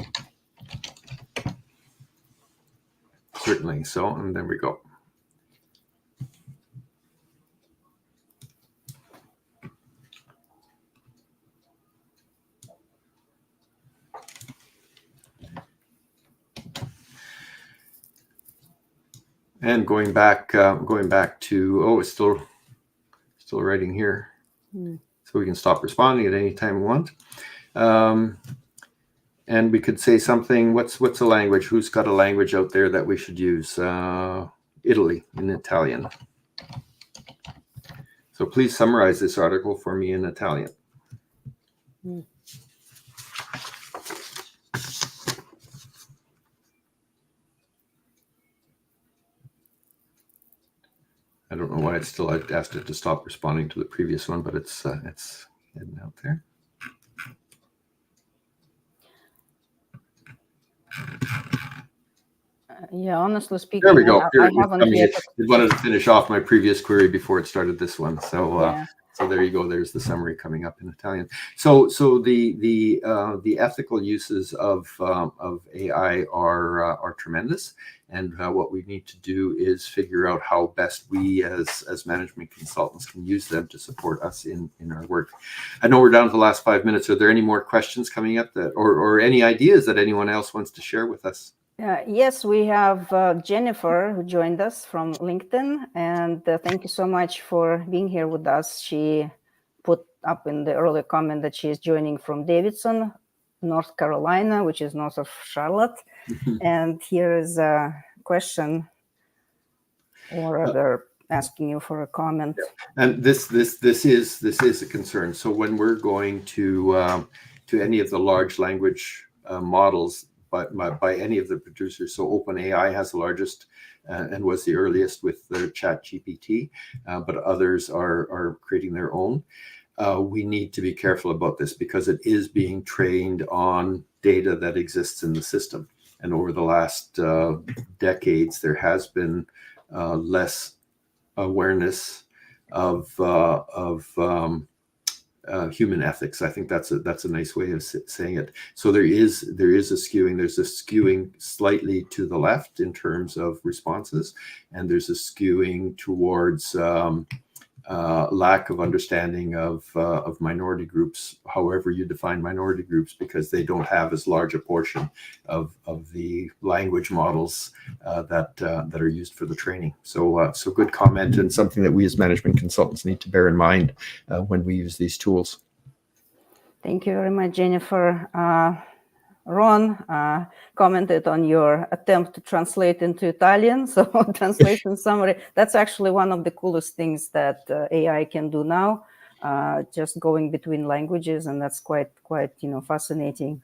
Certainly. So, and there we go. And going back to, oh, it's still writing here. So we can stop responding at any time we want. And we could say something, what's a language? Who's got a language out there that we should use? Italy, in Italian. So please summarize this article for me in Italian. I don't know why it's still, I asked it to stop responding to the previous one, but it's heading out there. Yeah, honestly speaking, there we go. I haven't yet. I wanted to finish off my previous query before it started this one. So, So there you go. There's the summary coming up in Italian. So the ethical uses of AI are tremendous, and what we need to do is figure out how best we as management consultants can use them to support us in our work. I know we're down to the last 5 minutes. Are there any more questions coming up that or any ideas that anyone else wants to share with us? Yes, we have Jennifer who joined us from LinkedIn, and thank you so much for being here with us. She put up in the earlier comment that she is joining from Davidson, North Carolina, which is north of Charlotte. And here is a question, or they're asking you for a comment. And this is a concern. So when we're going to any of the large language models, by any of the producers. So OpenAI has the largest and was the earliest with their ChatGPT, but others are creating their own. We need to be careful about this because it is being trained on data that exists in the system. And over the last decades, there has been less awareness of human ethics. I think that's a nice way of saying it. So there is a skewing. There's a skewing slightly to the left in terms of responses, and there's a skewing towards lack of understanding of minority groups, however you define minority groups, because they don't have as large a portion of the language models that are used for the training. So good comment, and something that we as management consultants need to bear in mind when we use these tools. Thank you very much, Jennifer. Ron commented on your attempt to translate into Italian. So translation summary, that's actually one of the coolest things that AI can do now, just going between languages. And that's quite fascinating.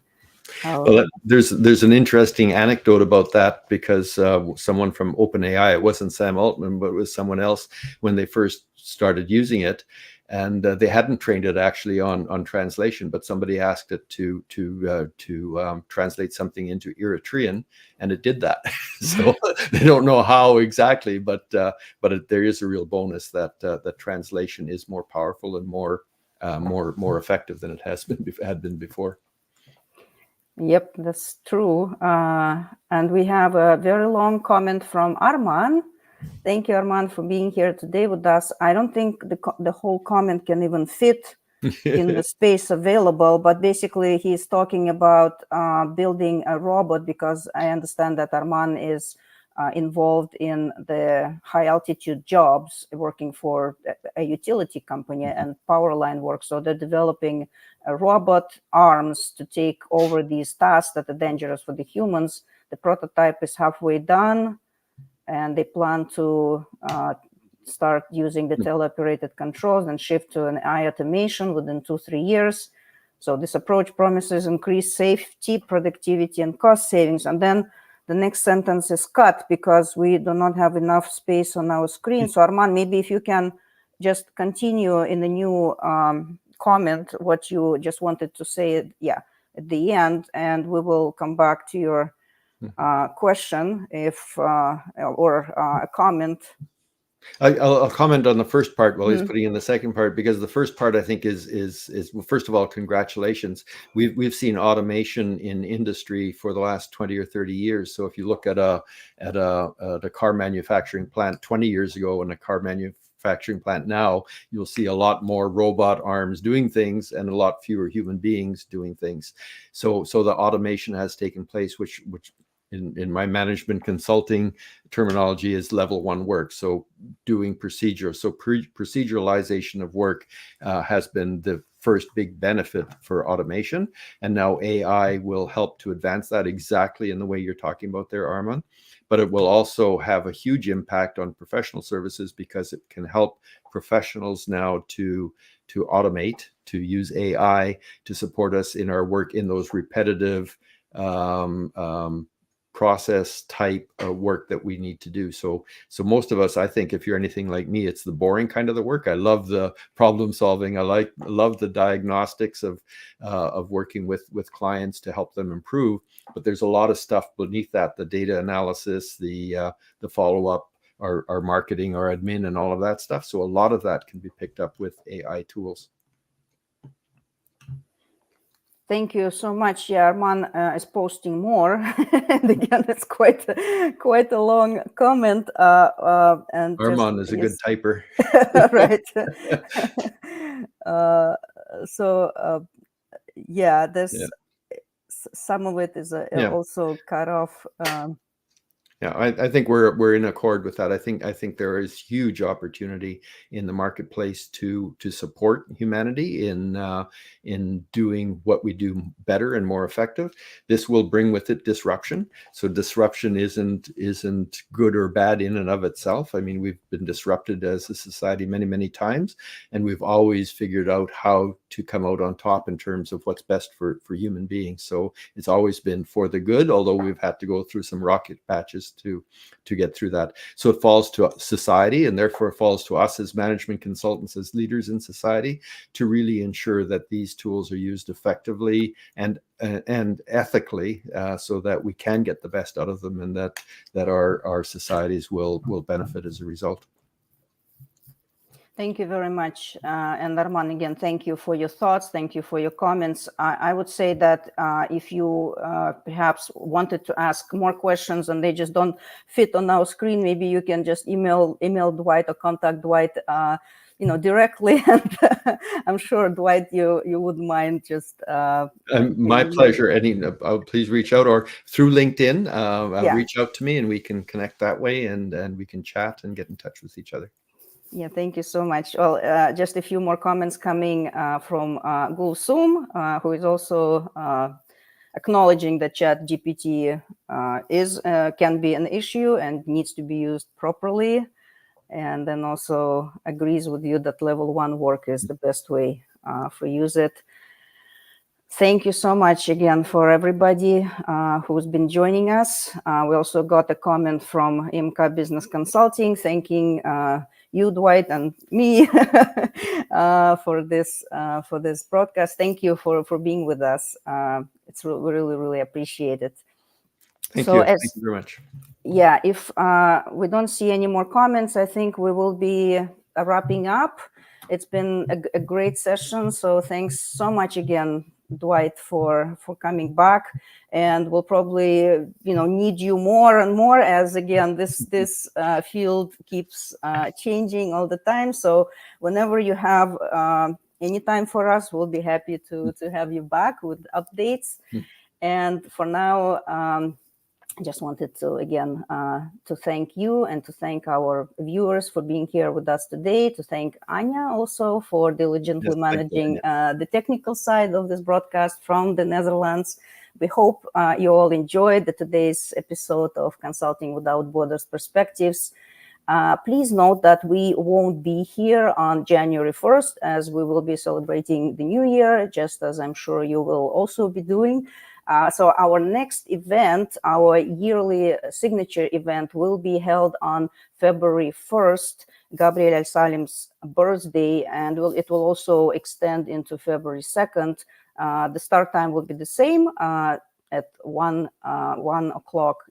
Well, there's an interesting anecdote about that, because someone from OpenAI, it wasn't Sam Altman, but it was someone else when they first started using it. And they hadn't trained it actually on translation, but somebody asked it to translate something into Eritrean, and it did that. So they don't know how exactly, but there is a real bonus that that translation is more powerful and more effective than it had been before. Yep, that's true. And we have a very long comment from Arman. Thank you, Arman, for being here today with us. I don't think the whole comment can even fit in the space available, but basically he's talking about building a robot, because I understand that Arman is involved in the high altitude jobs, working for a utility company and power line work. So they're developing robot arms to take over these tasks that are dangerous for the humans. The prototype is halfway done, and they plan to start using the teleoperated controls and shift to an AI automation within 2-3 years. So this approach promises increased safety, productivity, and cost savings. And then the next sentence is cut because we do not have enough space on our screen. So Arman, maybe if you can just continue in the new comment what you just wanted to say, at the end, and we will come back to your question or a comment. I'll comment on the first part while he's putting in the second part, because the first part I think is well, first of all, congratulations. We've seen automation in industry for the last 20 or 30 years. So if you look at a car manufacturing plant 20 years ago and a car manufacturing plant now, you'll see a lot more robot arms doing things and a lot fewer human beings doing things. So the automation has taken place, which in my management consulting terminology is level 1 work. So doing procedure. So proceduralization of work has been the first big benefit for automation. And now AI will help to advance that exactly in the way you're talking about there, Arman. But it will also have a huge impact on professional services, because it can help professionals now to automate, to use AI to support us in our work in those repetitive process type of work that we need to do. So most of us, I think, if you're anything like me, it's the boring kind of the work. I love the problem solving. I love the diagnostics of working with clients to help them improve. But there's a lot of stuff beneath that: the data analysis, the follow up our marketing, our admin, and all of that stuff. So a lot of that can be picked up with AI tools. Thank you so much. Yeah, Arman is posting more, and again, it's quite a long comment. And Arman is a good typer, right? Yeah, there's some of it is also cut off. Yeah, I think we're in accord with that. I think there is huge opportunity in the marketplace to support humanity in doing what we do better and more effective. This will bring with it disruption. So disruption isn't good or bad in and of itself. I mean, we've been disrupted as a society many times, and we've always figured out how to come out on top in terms of what's best for human beings. So it's always been for the good, although we've had to go through some rocket patches to get through that. So it falls to society, and therefore it falls to us as management consultants, as leaders in society, to really ensure that these tools are used effectively and ethically, so that we can get the best out of them, and that our societies will benefit as a result. Thank you very much. And Arman, again, thank you for your thoughts. Thank you for your comments. I would say that if you perhaps wanted to ask more questions and they just don't fit on our screen, maybe you can just email Dwight or contact Dwight directly. And I'm sure, Dwight, you wouldn't mind just... my pleasure. Please reach out, or through LinkedIn, reach out to me, and we can connect that way, and we can chat and get in touch with each other. Yeah, thank you so much. Well, just a few more comments coming from Gulsum, who is also acknowledging that ChatGPT can be an issue and needs to be used properly, and then also agrees with you that level 1 work is the best way for use it. Thank you so much again for everybody who's been joining us. We also got a comment from IMCA Business Consulting thanking you, Dwight, and me for this broadcast. Thank you for being with us. It's really appreciated. Thank you very much. Yeah, if we don't see any more comments, I think we will be wrapping up. It's been a great session, so thanks so much again, Dwight, for coming back, and we'll probably need you more and more, as again this field keeps changing all the time. So whenever you have any time for us, we'll be happy to have you back with updates. And for now, I just wanted to again to thank you and to thank our viewers for being here with us today, to thank Anya also for diligently managing the technical side of this broadcast from the Netherlands. We hope you all enjoyed today's episode of Consulting Without Borders Perspectives. Please note that we won't be here on January 1st, as we will be celebrating the new year, just as I'm sure you will also be doing. So our next event, our yearly signature event, will be held on February 1st, Gabriel Al-Salem's birthday, and it will also extend into February 2nd. The start time will be the same at 1 o'clock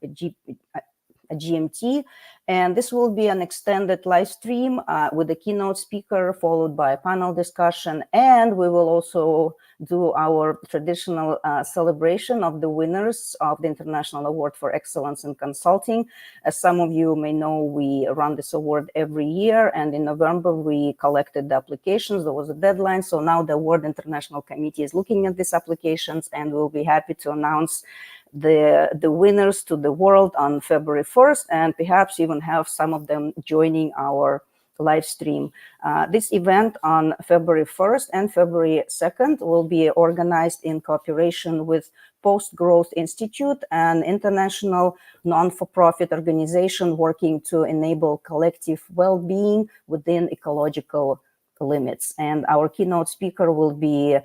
GMT, and this will be an extended live stream with a keynote speaker followed by a panel discussion, and we will also do our traditional celebration of the winners of the International Award for Excellence in Consulting. As some of you may know, we run this award every year, and in November we collected the applications. There was a deadline, so now the Award International Committee is looking at these applications, and we'll be happy to announce the winners to the world on February 1st, and perhaps even have some of them joining our live stream. This event on February 1st and February 2nd will be organized in cooperation with Post-Growth Institute, an international non-for-profit organization working to enable collective well-being within ecological limits. And our keynote speaker will be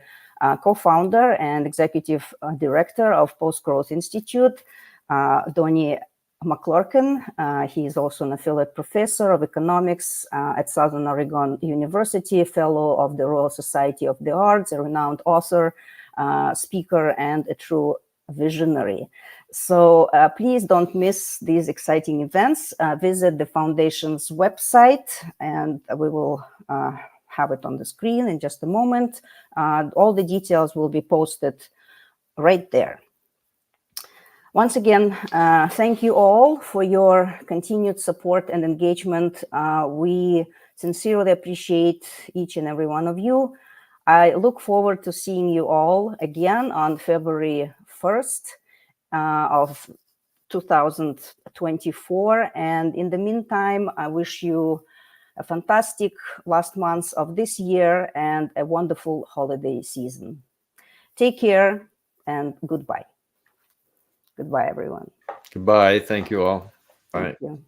co-founder and executive director of Post-Growth Institute, Donnie McClurkin. He is also an affiliate professor of economics at Southern Oregon University, fellow of the Royal Society of the Arts, a renowned author, speaker, and a true visionary. So please don't miss these exciting events. Visit the foundation's website, and we will have it on the screen in just a moment. All the details will be posted right there. Once again, thank you all for your continued support and engagement. We sincerely appreciate each and every one of you. I look forward to seeing you all again on February 1st of 2024. And in the meantime, I wish you a fantastic last month of this year and a wonderful holiday season. Take care and goodbye. Goodbye, everyone. Goodbye. Thank you all. Bye. Thank you.